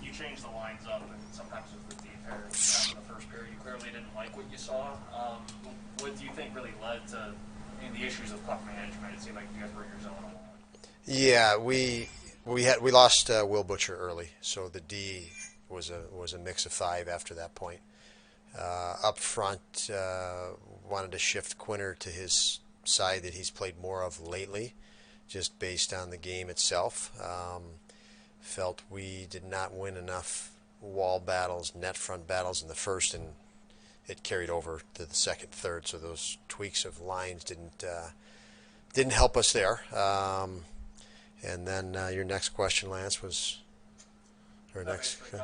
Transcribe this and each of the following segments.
You changed the lines up, and sometimes with the deep pair after the first period, you clearly didn't like what you saw. What do you think really led to the issues of puck management? It seemed like you guys were in your zone a lot. Yeah, we lost Will Butcher early, so the D was a mix of five after that point. Up front, wanted to shift Quinter to his side that he's played more of lately, just based on the game itself. Felt we did not win enough wall battles, net front battles in the first, and it carried over to the second, third. So those tweaks of lines didn't help us there. And then your next question, Lance, was or next. I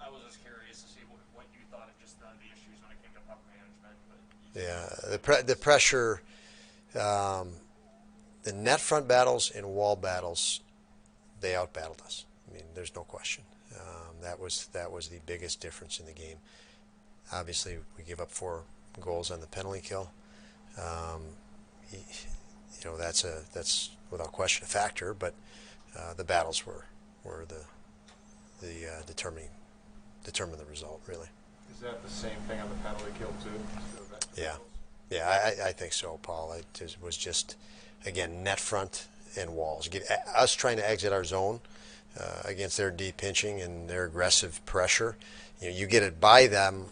was just curious to see what you thought of just the issues when it came to puck management. Yeah, the pressure, the net front battles and wall battles, they outbattled us. I mean, there's no question. That was the biggest difference in the game. Obviously, we give up 4 goals on the penalty kill. That's without question a factor. But the battles were the determine the result, really. Is that the same thing on the penalty kill too? Yeah, I think so, Paul. It was just, again, net front and walls. Us trying to exit our zone against their deep pinching and their aggressive pressure. You get it by them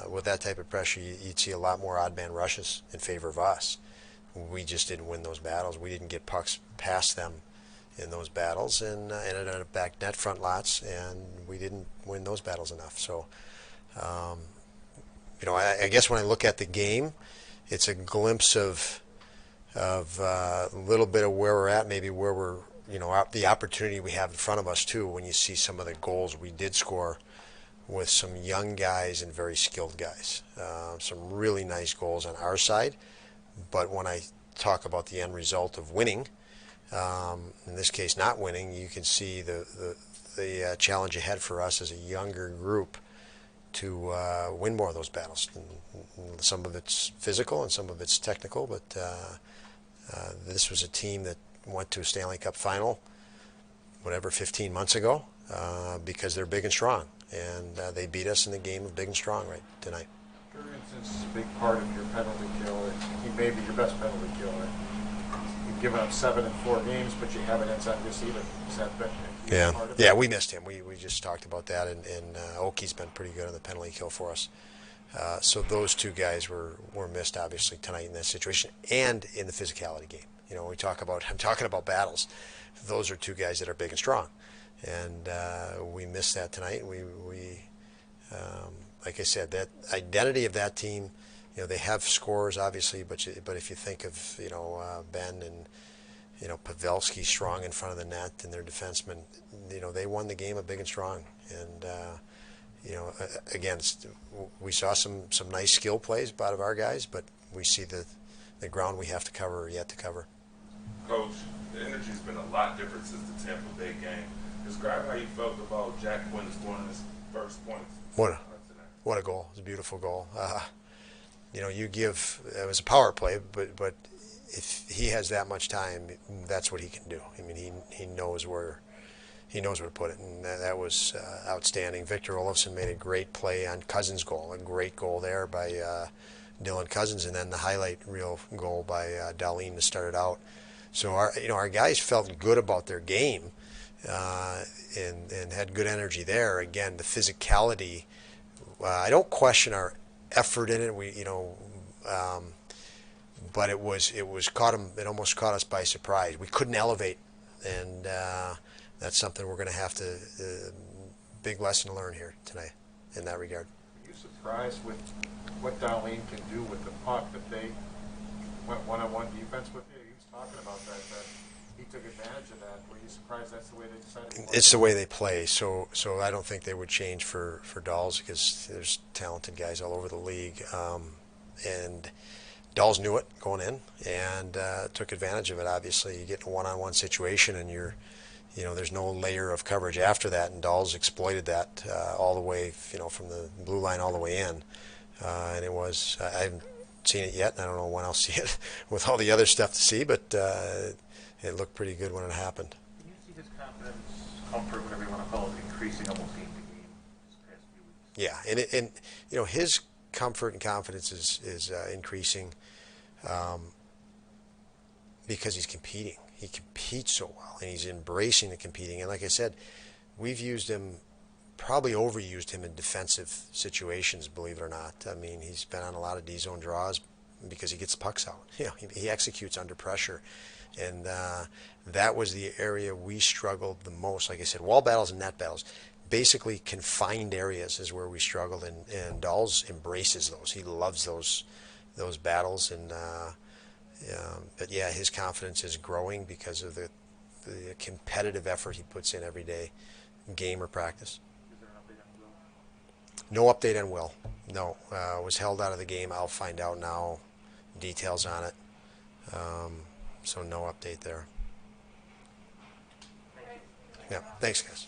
with that type of pressure. You'd see a lot more odd man rushes in favor of us. We just didn't win those battles. We didn't get pucks past them in those battles, and ended up back net front lots, and we didn't win those battles enough. So, I guess when I look at the game, it's a glimpse of a little bit of where we're at, maybe where we're, the opportunity we have in front of us too. When you see some of the goals we did score with some young guys and very skilled guys, some really nice goals on our side. But when I talk about the end result of winning, in this case not winning, you can see the challenge ahead for us as a younger group to win more of those battles. And some of it's physical and some of it's technical, but this was a team that went to a Stanley Cup final, 15 months ago, because they're big and strong. And they beat us in the game of big and strong right tonight. Since it's a big part of your penalty kill, he may be your best penalty killer. You've given up 7 in 4 games, but you haven't inside this either. Has that been part of it? Yeah, we missed him. We just talked about that, and Oki's been pretty good on the penalty kill for us. So those 2 guys were missed, obviously, tonight in that situation, and in the physicality game. I'm talking about battles. Those are 2 guys that are big and strong, and we missed that tonight. We like I said, that identity of that team, they have scorers obviously, but if you think of Ben and Pavelski strong in front of the net and their defensemen, they won the game of big and strong. And again, we saw some nice skill plays out of our guys, but we see the ground we have to cover or yet to cover. Coach, the energy's been a lot different since the Tampa Bay game. Describe how you felt about Jack Quinn scoring his first points. What a goal. It was a beautiful goal. It was a power play, but if he has that much time, that's what he can do. I mean, he knows where to put it, and that was outstanding. Victor Olofsson made a great play on Cousins' goal, a great goal there by Dylan Cousins, and then the highlight reel goal by Dahlin to start it out. So our guys felt good about their game and had good energy there. Again, the physicality. I don't question our effort in it. But it almost caught us by surprise. We couldn't elevate, and that's something we're going to have to big lesson to learn here tonight in that regard. Are you surprised with what Dahlin can do with the puck, that they went one-on-one defense with you? He was talking about that he took advantage of that. Were you surprised that's the way they decided to play? It's the way they play, so I don't think they would change for Dahls, because there's talented guys all over the league, and Dahls knew it going in and took advantage of it. Obviously, you get in a one-on-one situation, and there's no layer of coverage after that, and Dahls exploited that all the way, from the blue line all the way in, and it was I haven't seen it yet, and I don't know when I'll see it with all the other stuff to see, but it looked pretty good when it happened. Can you see his confidence, comfort, whatever you want to call it, increasing almost game to game this past few weeks. Yeah, and you know, his comfort and confidence is increasing because he's competing. He competes so well, and he's embracing the competing. And like I said, we've used him, probably overused him in defensive situations, believe it or not. I mean, he's been on a lot of D-zone draws because he gets pucks out. You know, he executes under pressure. And that was the area we struggled the most. Like I said, wall battles and net battles, basically confined areas is where we struggled. And Dahls embraces those. He loves those battles. And but yeah, his confidence is growing because of the competitive effort he puts in every day, game or practice. Is there an update on Will? No update on Will. No, was held out of the game. I'll find out now details on it. So no update there. Yeah, thanks guys.